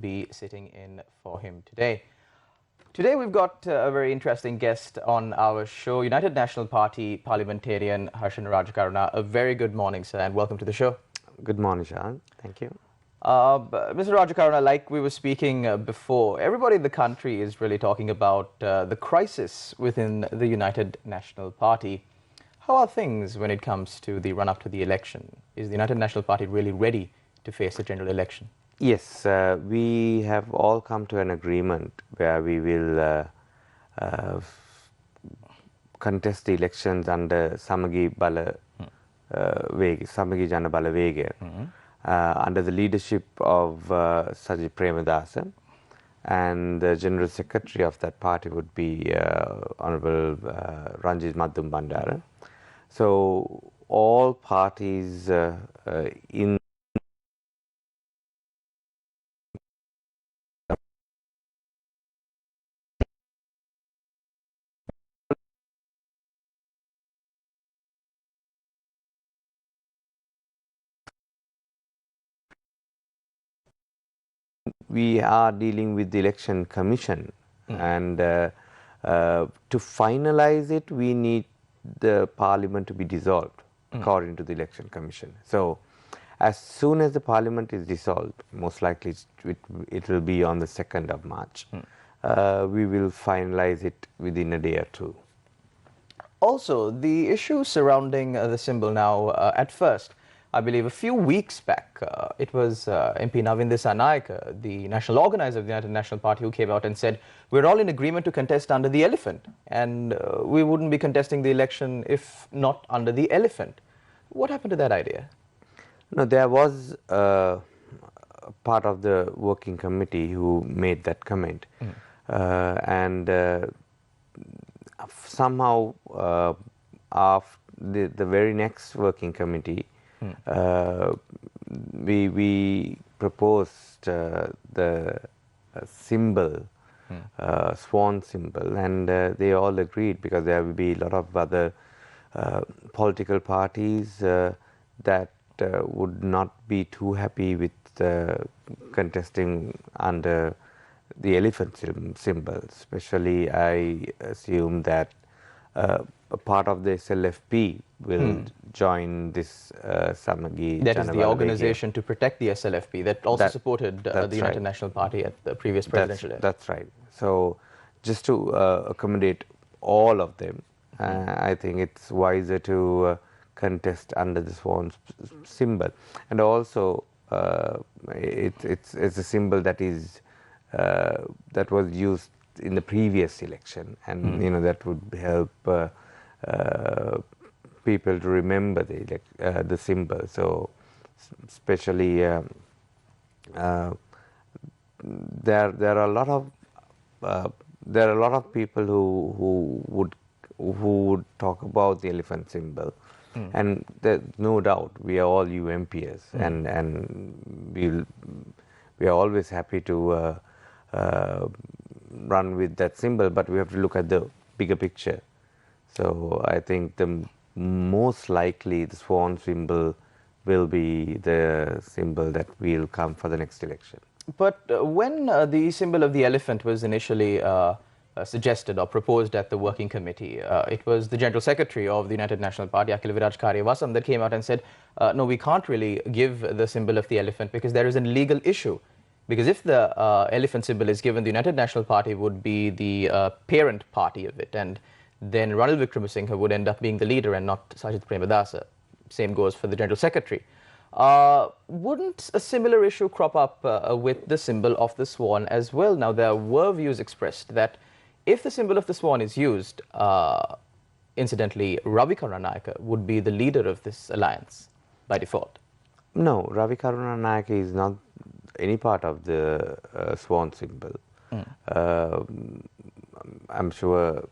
be sitting in for him today. Today we've got a very interesting guest on our show, United National Party parliamentarian Harshan Rajakaruna. A very good morning, sir, and welcome to the show. Good morning, Sean. Thank you. Mr. Rajakaruna, like we were speaking before, everybody in the country is really talking about the crisis within the United National Party. How are things when it comes to the run-up to the election? Is the United National Party really ready to face a general election? Yes, we have all come to an agreement where we will contest the elections under Samagi Jana Bala Vega, under the leadership of Sajid Premadasa, and the General Secretary of that party would be Honorable Ranjit Madhum Bandara. So all parties in we are dealing with the Election Commission, and to finalize it, we need the Parliament to be dissolved according to the Election Commission. So, as soon as the Parliament is dissolved, most likely it will be on the 2nd of March, we will finalize it within a day or two. Also, the issue surrounding the symbol now, at first, I believe a few weeks back, it was MP Navin Dissanayake, the national organizer of the United National Party, who came out and said, we're all in agreement to contest under the elephant, and we wouldn't be contesting the election if not under the elephant. What happened to that idea? No, there was part of the working committee who made that comment, and somehow after the very next working committee, we proposed the symbol, swan symbol, and they all agreed, because there will be a lot of other political parties that would not be too happy with contesting under the elephant symbol. Especially, I assume that a part of the SLFP will join this Samagi. That is the organization to protect the SLFP that also supported the United National Party at the previous presidential election. That's right. So, just to accommodate all of them, I think it's wiser to contest under the swan symbol, and also it's a symbol that is that was used in the previous election, and you know, that would help people to remember the symbol. So especially there are a lot of people who would talk about the elephant symbol, and there's no doubt we are all UMPs, and we are always happy to run with that symbol, but we have to look at the bigger picture. So I think the most likely the swan symbol will be the symbol that will come for the next election. But when the symbol of the elephant was initially suggested or proposed at the working committee, it was the General Secretary of the United National Party, Akhil Viraj Karyavasam, that came out and said, no, we can't really give the symbol of the elephant because there is a legal issue. Because if the elephant symbol is given, the United National Party would be the parent party of it, and then Ranil Wickremesinghe would end up being the leader and not Sajid Premadasa. Same goes for the General Secretary. Wouldn't a similar issue crop up with the symbol of the swan as well? Now, there were views expressed that if the symbol of the swan is used, incidentally, Ravi Karunanayake would be the leader of this alliance by default. No, Ravi Karunanayake is not any part of the swan symbol. I'm sure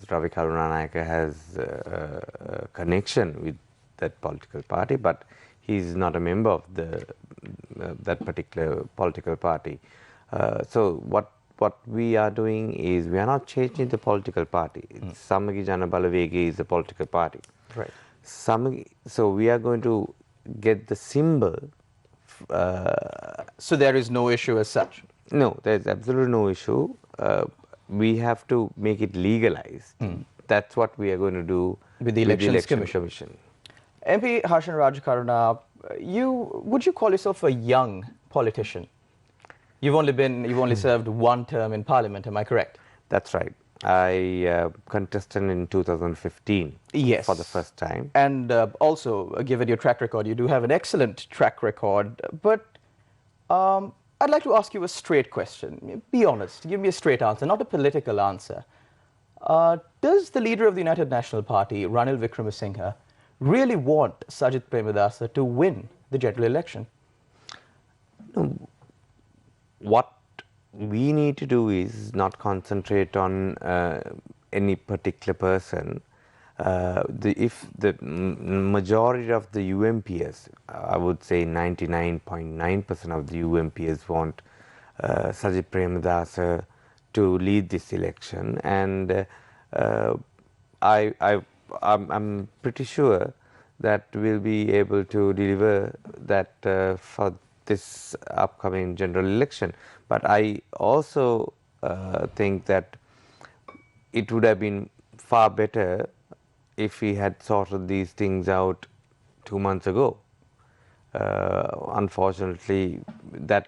Ravi Karunanayake has a connection with that political party, but he's not a member of that particular political party. So what we are doing is, we are not changing the political party. Samagi Jana Bala Vega is a political party. Right. So we are going to get the symbol So there is no issue as such? No, there's absolutely no issue. We have to make it legalized. That's what we are going to do with the with the Elections Election Commission. Commission. MP Harshan Rajakaruna, would you call yourself a young politician? You've only served one term in Parliament, am I correct? That's right. I contested in 2015 Yes. for the first time. And also, given your track record, you do have an excellent track record. But I'd like to ask you a straight question. Be honest. Give me a straight answer, not a political answer. Does the leader of the United National Party, Ranil Wickremesinghe, really want Sajith Premadasa to win the general election? What we need to do is not concentrate on any particular person. If the majority of the UMPs, I would say 99.9% of the UMPs want Sajith Premadasa to lead this election, and I'm pretty sure that we'll be able to deliver that for this upcoming general election. But I also think that it would have been far better if we had sorted these things out 2 months ago. Unfortunately, that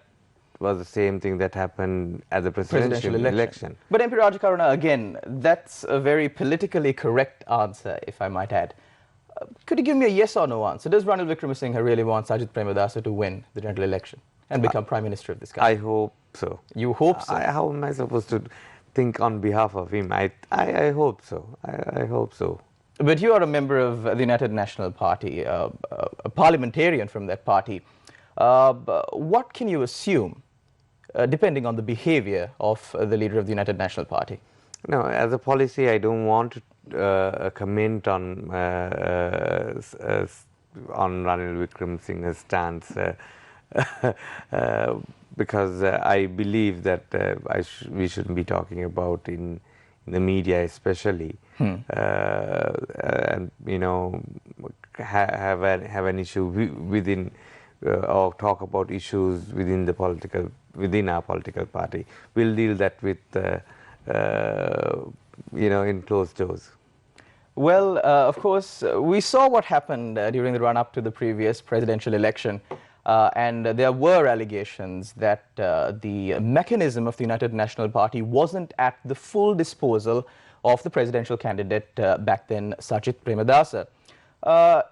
was the same thing that happened at the presidential election. But MP Rajakaruna, again, that's a very politically correct answer, if I might add. Could you give me a yes or no answer? Does Ranil Wickremesinghe really want Sajith Premadasa to win the general election and become Prime Minister of this country? I hope so. You hope so? How am I supposed to think on behalf of him? I hope so. I hope so. But you are a member of the United National Party, a parliamentarian from that party. What can you assume, depending on the behavior of the leader of the United National Party? No, as a policy, I don't want to comment on Ranil Wickremesinghe's stance because I believe that we shouldn't be talking about in the media, especially, and have an issue within or talk about issues within our political party. We'll deal that with in closed doors. Well, of course, we saw what happened during the run-up to the previous presidential election, and there were allegations that the mechanism of the United National Party wasn't at the full disposal of the presidential candidate back then, Sajith Premadasa.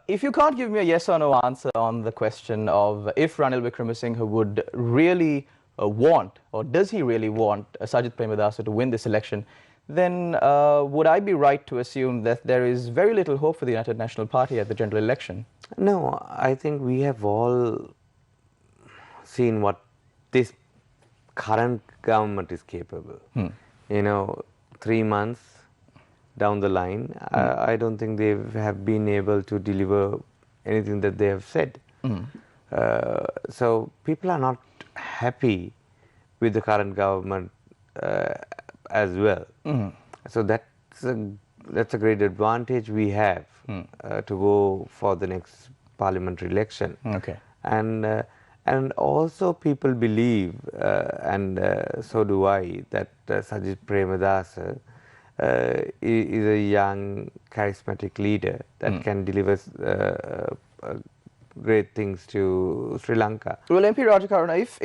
If you can't give me a yes or no answer on the question of if Ranil Wickremesinghe would really want, or does he really want Sajith Premadasa to win this election, then would I be right to assume that there is very little hope for the United National Party at the general election? No, I think we have all seen what this current government is capable. 3 months down the line, I don't think they have been able to deliver anything that they have said. So people are not happy with the current government as well. So that's a great advantage we have to go for the next parliamentary election. Okay. And also people believe, and so do I, that Sajith Premadasa is a young, charismatic leader that can deliver great things to Sri Lanka. Well, MP Rajakaruna, if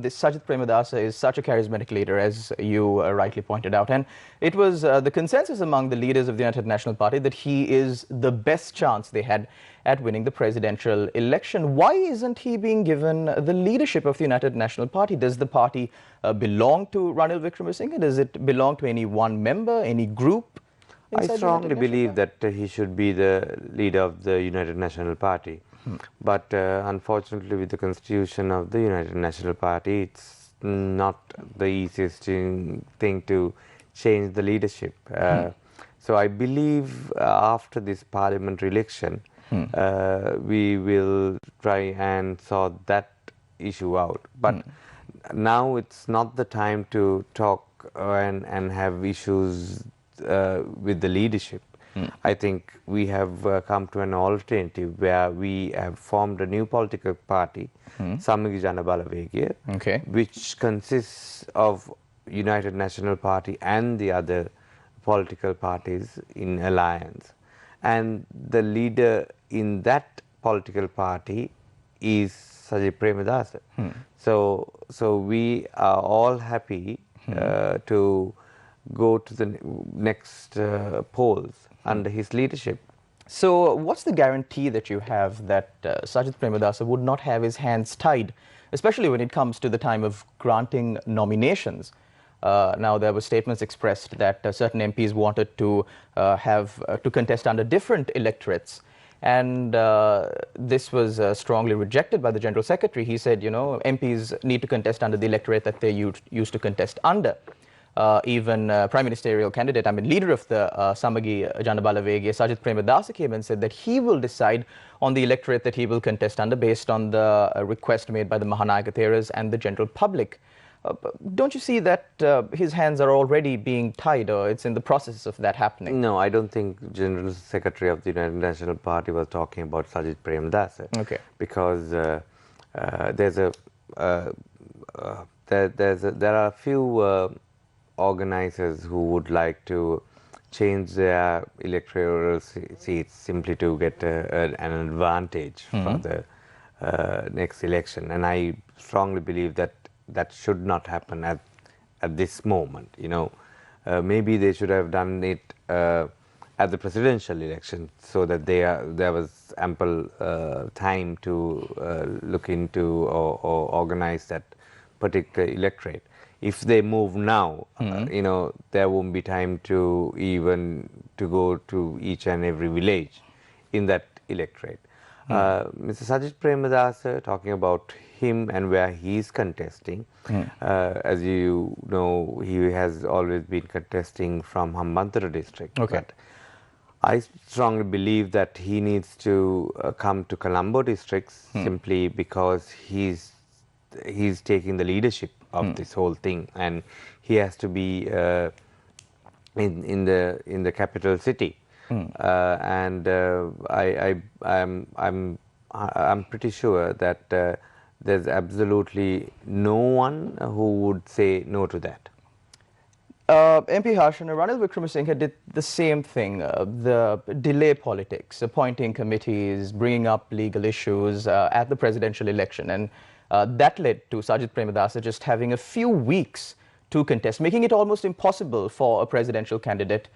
this Sajith Premadasa is such a charismatic leader, as you rightly pointed out, and it was the consensus among the leaders of the United National Party that he is the best chance they had at winning the presidential election, why isn't he being given the leadership of the United National Party? Does the party belong to Ranil Wickremesinghe? Does it belong to any one member, any group? I strongly believe that he should be the leader of the United National Party. But unfortunately, with the constitution of the United National Party, it's not the easiest thing to change the leadership. So I believe after this parliamentary election, we will try and sort that issue out. But now it's not the time to talk and have issues with the leadership. I think we have come to an alternative where we have formed a new political party, Samagi Jana Balawegaya, Okay. which consists of United National Party and the other political parties in alliance. And the leader in that political party is Sajid Premadasa. So we are all happy to go to the next polls under his leadership. So what's the guarantee that you have that Sajid Premadasa would not have his hands tied, especially when it comes to the time of granting nominations? Now, there were statements expressed that certain MPs wanted to to contest under different electorates. And this was strongly rejected by the General Secretary. He said, you know, MPs need to contest under the electorate that they used to contest under. Even Prime Ministerial candidate, I mean, leader of the Samagi Jana Balawegaya, Sajid Premadasa, came and said that he will decide on the electorate that he will contest under based on the request made by the Mahanayaka Theras and the general public. Don't you see that his hands are already being tied, or it's in the process of that happening? No, I don't think General Secretary of the United National Party was talking about Sajid Premadasa. Okay. Because there's a there are a few organizers who would like to change their electoral seats simply to get an advantage for the next election, and I strongly believe that that should not happen at this moment. You know, maybe they should have done it at the presidential election, so that there was ample time to look into or organize that particular electorate. If they move now, you know, there won't be time to even to go to each and every village in that electorate. Mr. Sajid Premadasa, talking about him and where he's contesting, as you know, he has always been contesting from Hambantota district. Okay. But I strongly believe that he needs to come to Colombo districts simply because he's taking the leadership of this whole thing, and he has to be in the capital city. And I'm pretty sure that there's absolutely no one who would say no to that. MP Harshana, Ranil Wickramasinghe did the same thing, the delay politics, appointing committees, bringing up legal issues at the presidential election, and that led to Sajid Premadasa just having a few weeks to contest, making it almost impossible for a presidential candidate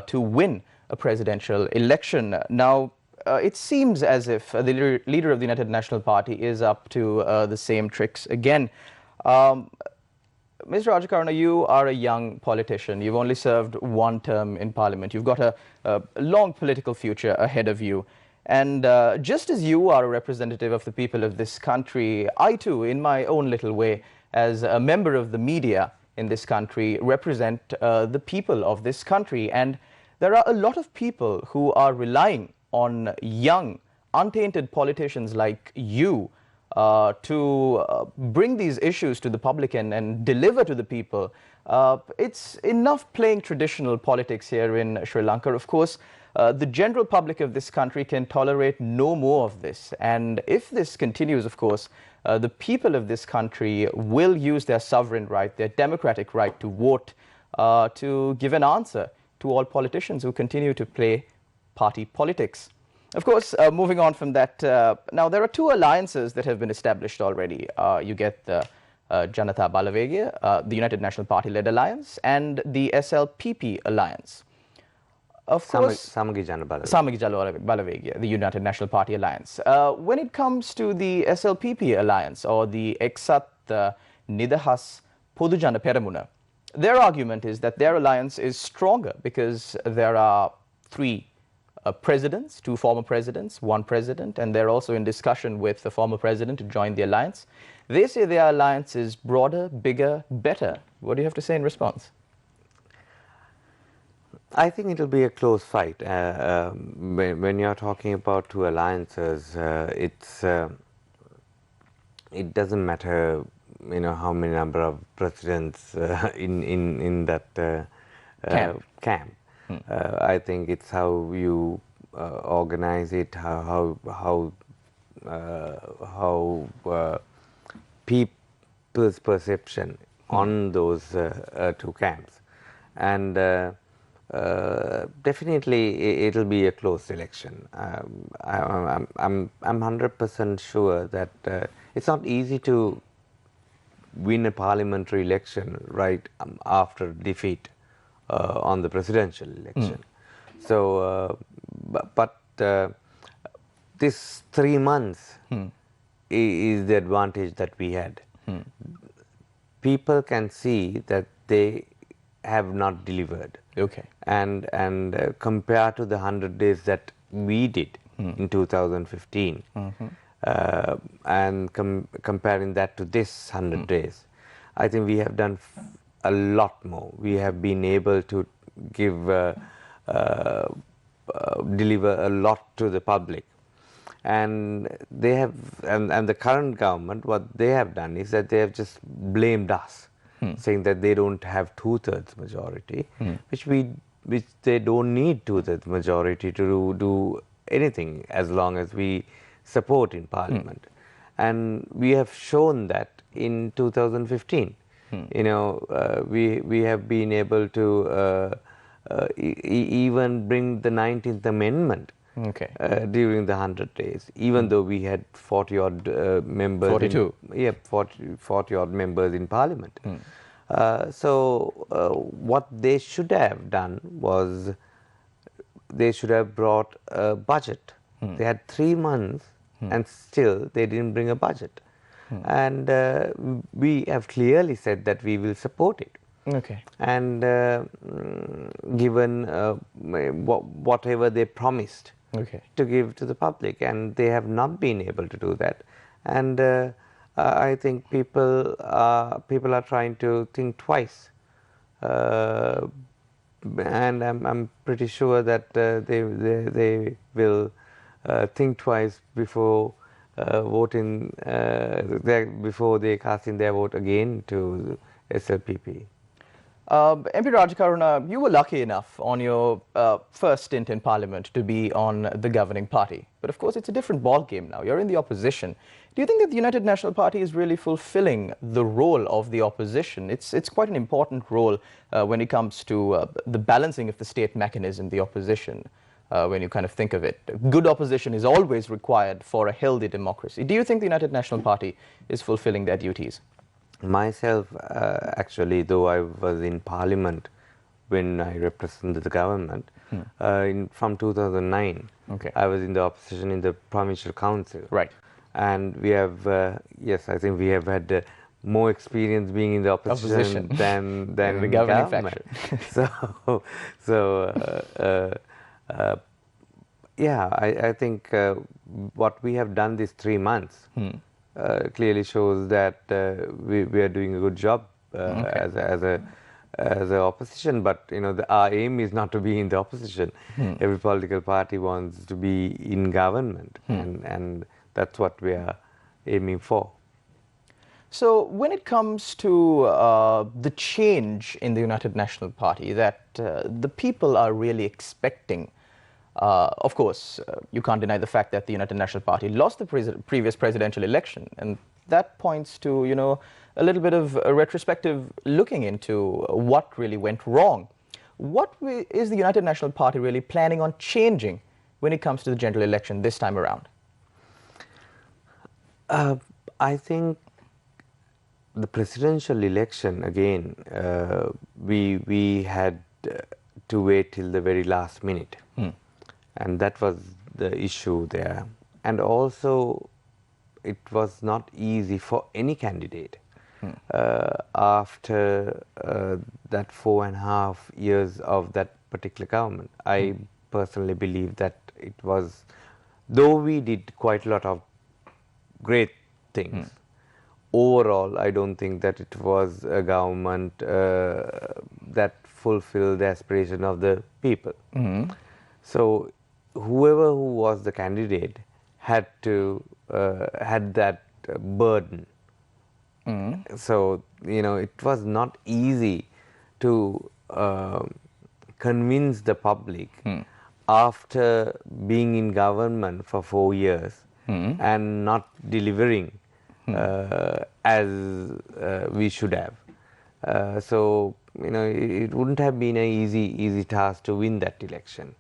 to win a presidential election. Now, it seems as if the leader of the United National Party is up to the same tricks again. Mr. Rajakarna, you are a young politician. You've only served one term in Parliament. You've got a long political future ahead of you. And just as you are a representative of the people of this country, I too, in my own little way, as a member of the media in this country, represent the people of this country. And there are a lot of people who are relying on young, untainted politicians like you to bring these issues to the public and deliver to the people. It's enough playing traditional politics here in Sri Lanka. Of course, the general public of this country can tolerate no more of this. And if this continues, of course, the people of this country will use their sovereign right, their democratic right to vote, to give an answer to all politicians who continue to play party politics. Of course, moving on from that, now there are two alliances that have been established already. You get the Janata Balawegaya, the United National Party-led alliance, and the SLPP alliance. Of course, Samagi Jana Balawegaya, the United National Party alliance. When it comes to the SLPP alliance, or the Eksat Nidahas Podujana Peramuna, their argument is that their alliance is stronger because there are three presidents, two former presidents, one president, and they're also in discussion with the former president to join the alliance. They say their alliance is broader, bigger, better. What do you have to say in response? I think it'll be a close fight. When you're talking about two alliances, it doesn't matter, you know, how many number of presidents in that camp. I think it's how you organize it, how people's perception on those two camps, and definitely it'll be a close election. I'm 100% sure that it's not easy to win a parliamentary election right after defeat on the presidential election. So, but this 3 months is the advantage that we had. People can see that they have not delivered. Okay. And compared to the 100 days that we did in 2015, and comparing that to this 100 days, I think we have done a lot more. We have been able to give deliver a lot to the public, and they have, and the current government, what they have done is that they have just blamed us, saying that they don't have 2/3 majority, which they don't need 2/3 majority to do anything as long as we support in parliament. And we have shown that in 2015. You know, we have been able to even bring the 19th Amendment Okay. during the 100 days, even though we had 40 odd members. 42. 40 odd members in parliament. So what they should have done was they should have brought a budget. They had 3 months and still they didn't bring a budget. And we have clearly said that we will support it. Okay. And given whatever they promised Okay. to give to the public, and they have not been able to do that. And I think people are trying to think twice, and I'm pretty sure that they will think twice before voting, before they cast in their vote again to SLPP. MP Rajakaruna, you were lucky enough on your first stint in Parliament to be on the governing party. But of course, it's a different ballgame now. You're in the opposition. Do you think that the United National Party is really fulfilling the role of the opposition? It's quite an important role when it comes to the balancing of the state mechanism, the opposition, when you kind of think of it. Good opposition is always required for a healthy democracy. Do you think the United National Party is fulfilling their duties? Myself, actually, though I was in Parliament when I represented the government, from 2009, Okay. I was in the opposition in the Provincial Council. Right. And we have, yes, I think we have had more experience being in the opposition than the in governing government. faction. Yeah, I think what we have done these 3 months clearly shows that we are doing a good job as a opposition. But you know, our aim is not to be in the opposition. Every political party wants to be in government, and that's what we are aiming for. So when it comes to the change in the United National Party that the people are really expecting, of course, you can't deny the fact that the United National Party lost the previous presidential election, and that points to, you know, a little bit of a retrospective looking into what really went wrong. What is the United National Party really planning on changing when it comes to the general election this time around? I think the presidential election, again, we had to wait till the very last minute. And that was the issue there. And also, it was not easy for any candidate. After that 4.5 years of that particular government, I personally believe that it was, though we did quite a lot of great things, overall, I don't think that it was a government that fulfilled the aspiration of the people. So whoever who was the candidate had to had that burden. So you know, it was not easy to convince the public after being in government for 4 years and not delivering as we should have. So, you know, it wouldn't have been an easy task to win that election.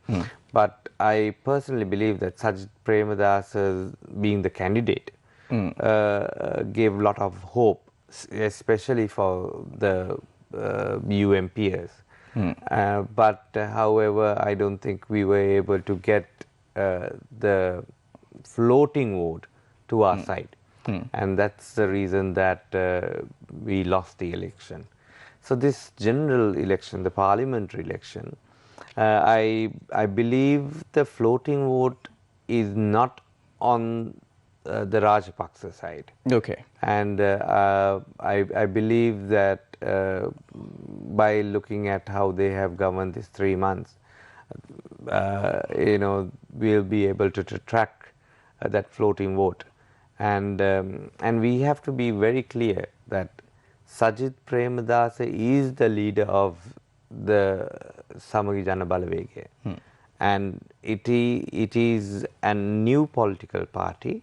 But I personally believe that Sajid Premadasa being the candidate gave a lot of hope, especially for the UMPs. But however, I don't think we were able to get the floating vote to our side. And that's the reason that we lost the election. So this general election, the parliamentary election, I believe the floating vote is not on the Rajapaksa side. Okay. And I believe that by looking at how they have governed these 3 months, you know, we'll be able to track that floating vote. And we have to be very clear that Sajid Premadasa is the leader of the Samagi Jana Balawege. And it is a new political party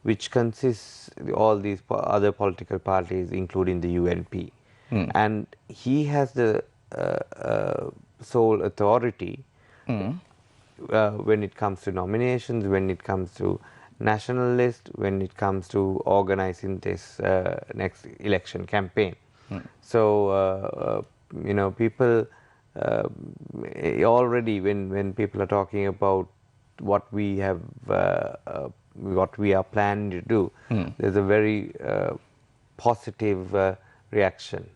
which consists all these other political parties, including the UNP. And he has the sole authority when it comes to nominations, when it comes to national list, when it comes to organizing this next election campaign. So, you know, people already, when people are talking about what we have, what we are planning to do, there's a very positive reaction.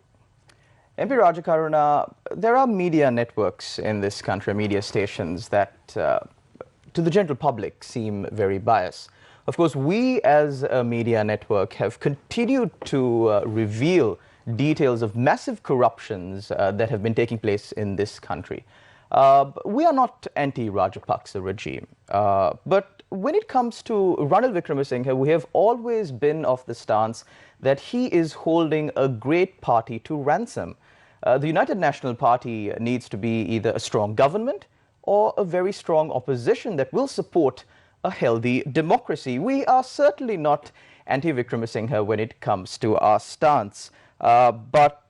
MP Rajakaruna, there are media networks in this country, media stations that to the general public seem very biased. Of course, we as a media network have continued to reveal details of massive corruptions that have been taking place in this country. We are not anti-Rajapaksa regime, but when it comes to Ranil Wickremesinghe, we have always been of the stance that he is holding a great party to ransom. The United National Party needs to be either a strong government or a very strong opposition that will support a healthy democracy. We are certainly not anti-Wickremesinghe when it comes to our stance, but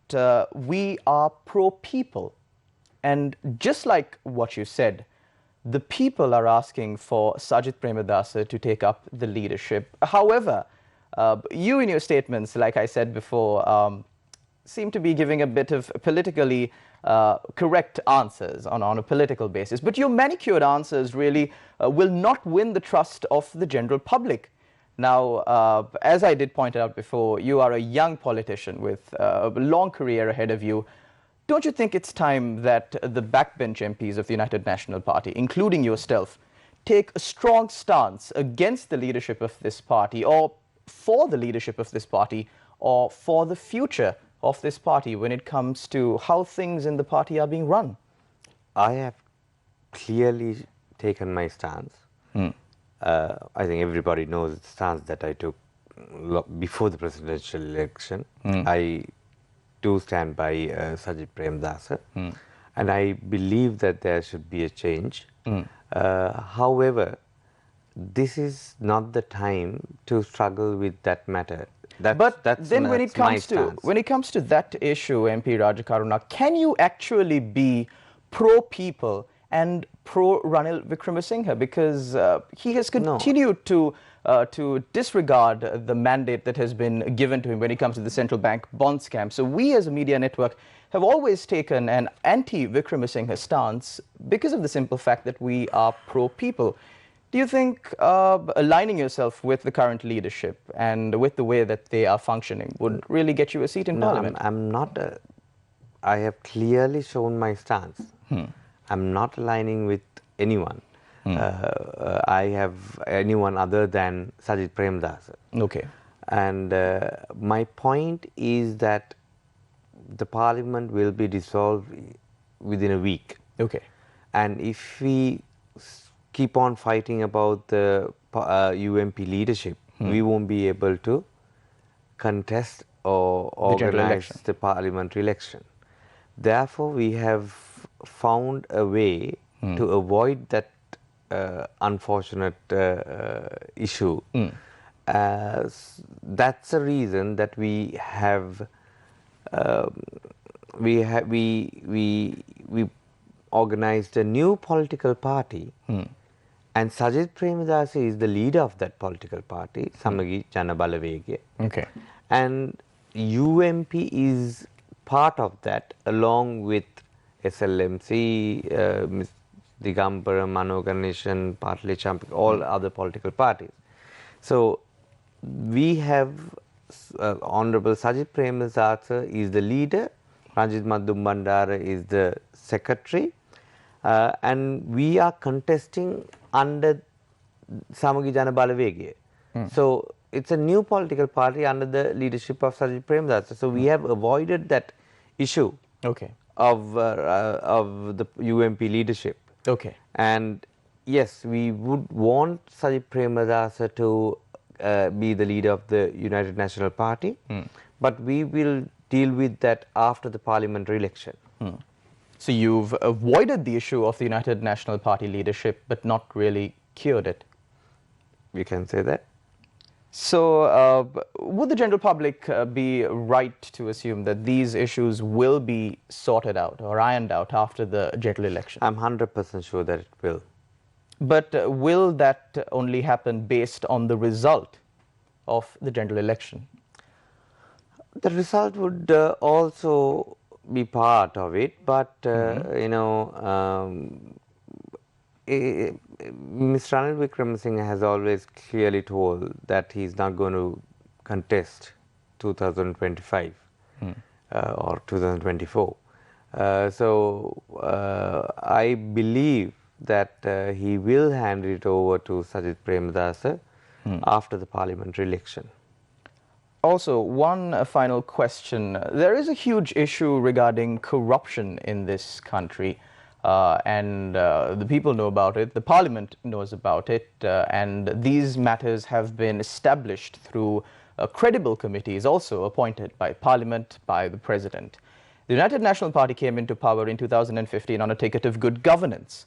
we are pro-people. And just like what you said, the people are asking for Sajid Premadasa to take up the leadership. However, you in your statements, like I said before, seem to be giving a bit of politically correct answers on a political basis. But your manicured answers really will not win the trust of the general public. Now, as I did point out before, you are a young politician with a long career ahead of you. Don't you think it's time that the backbench MPs of the United National Party, including yourself, take a strong stance against the leadership of this party, or for the leadership of this party, or for the future of this party when it comes to how things in the party are being run? I have clearly taken my stance. I think everybody knows the stance that I took before the presidential election. I do stand by Sajid Premadasa, and I believe that there should be a change. However, this is not the time to struggle with that matter. But then when it comes to that issue, MP Rajakaruna, can you actually be pro-people and pro-Ranil Wickremesinghe? Because he has continued to disregard the mandate that has been given to him when it comes to the central bank bond scam. So we as a media network have always taken an anti-Wickremesinghe stance because of the simple fact that we are pro-people. Do you think aligning yourself with the current leadership and with the way that they are functioning would really get you a seat in Parliament? I'm not. I have clearly shown my stance. I'm not aligning with anyone. I have anyone other than Sajid Premadasa. Okay. And my point is that the Parliament will be dissolved within a week. Okay. And if we keep on fighting about the UMP leadership, we won't be able to contest or organize the parliamentary election. Therefore, we have found a way to avoid that unfortunate issue. That's the reason that we organized a new political party, and Sajith Premadasa is the leader of that political party, Samagi Jana Balawegaya. Okay. And UMP is part of that, along with SLMC, Ms. Digambara, Manoganeshan, Partly Champion, all other political parties. So we have Honorable Sajith Premadasa is the leader, Ranjit Madhum Bandara is the secretary, and we are contesting under Samagi Jana Balawegaya. So it's a new political party under the leadership of Sajith Premadasa. So we have avoided that issue of the UMP leadership. Okay. And yes, we would want Sajith Premadasa to be the leader of the United National Party, but we will deal with that after the parliamentary election. So you've avoided the issue of the United National Party leadership, but not really cured it. We can say that. So would the general public be right to assume that these issues will be sorted out or ironed out after the general election? I'm 100% sure that it will. But will that only happen based on the result of the general election? The result would also be part of it, but you know, Mr. Ranil Wickremesinghe has always clearly told that he is not going to contest 2025 or 2024. So I believe that he will hand it over to Sajith Premadasa after the parliamentary election. Also, one final question. There is a huge issue regarding corruption in this country, and the people know about it, the parliament knows about it, and these matters have been established through credible committees also appointed by parliament, by the president. The United National Party came into power in 2015 on a ticket of good governance.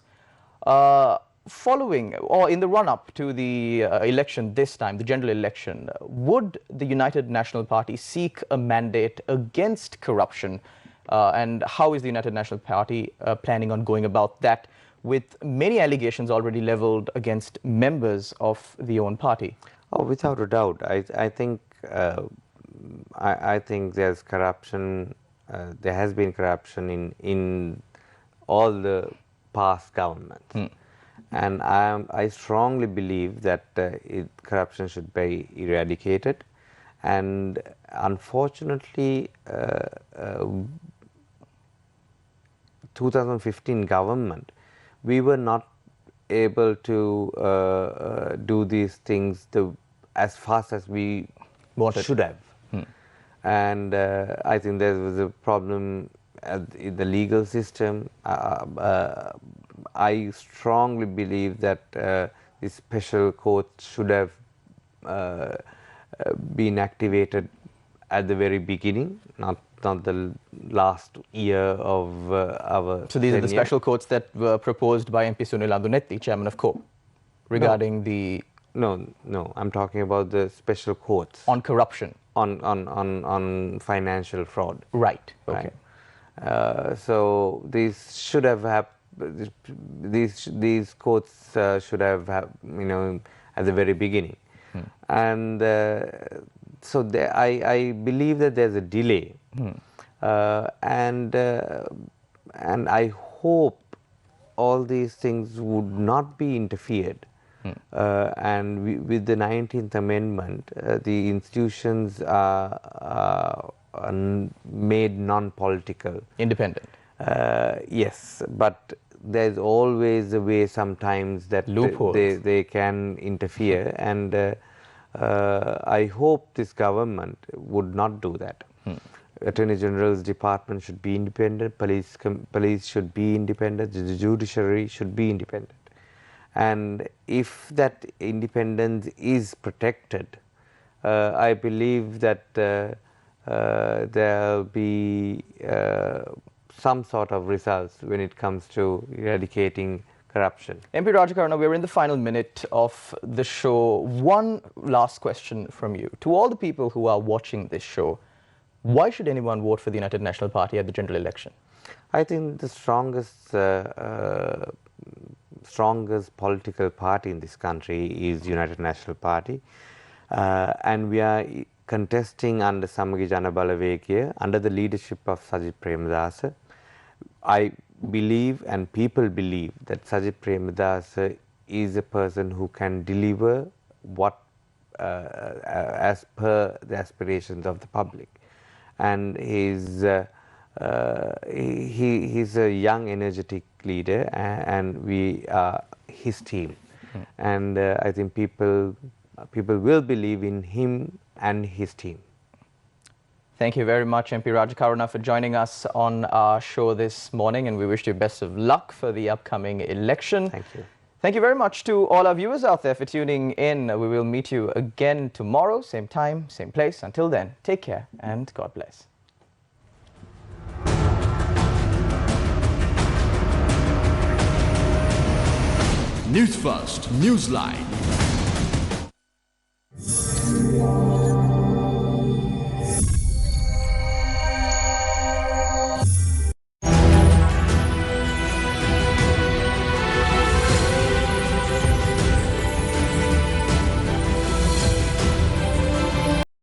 Following or in the run-up to the election this time, the general election, would the United National Party seek a mandate against corruption? And how is the United National Party planning on going about that, with many allegations already leveled against members of the own party? Oh, without a doubt. I think there's corruption. There has been corruption in all the past governments. And I strongly believe that corruption should be eradicated. And unfortunately, 2015 government, we were not able to do these things as fast as we should have. And I think there was a problem in the legal system. I strongly believe that the special court should have been activated at the very beginning, not the last year of our So these are the tenure. special courts that were proposed by MP Sunil Andunetti, chairman of COPE, regarding the... No, I'm talking about the special courts. On corruption. On financial fraud. Right, okay. Right? So these should have these courts should have you know, at the very beginning. And so I believe that there's a delay. And I hope all these things would not be interfered. And with the 19th Amendment, the institutions are made non-political. Independent. Yes, but there's always a way sometimes that they can interfere, and I hope this government would not do that. Attorney General's department should be independent, police should be independent, the judiciary should be independent. And if that independence is protected, I believe that there will be some sort of results when it comes to eradicating corruption. MP Rajakaruna, we're in the final minute of the show. One last question from you. To all the people who are watching this show, why should anyone vote for the United National Party at the general election? I think the strongest political party in this country is United National Party, and we are contesting under Samagi Jana Balawekaya under the leadership of Sajid Premadasa. I believe and people believe that Sajid Premadasa is a person who can deliver what as per the aspirations of the public, and he's a young, energetic leader, and we are his team. And I think people will believe in him and his team. Thank you very much, MP Rajakaruna, for joining us on our show this morning, and we wish you best of luck for the upcoming election. Thank you. Thank you very much to all our viewers out there for tuning in. We will meet you again tomorrow, same time, same place. Until then, take care and God bless. Newsfirst, Newsline.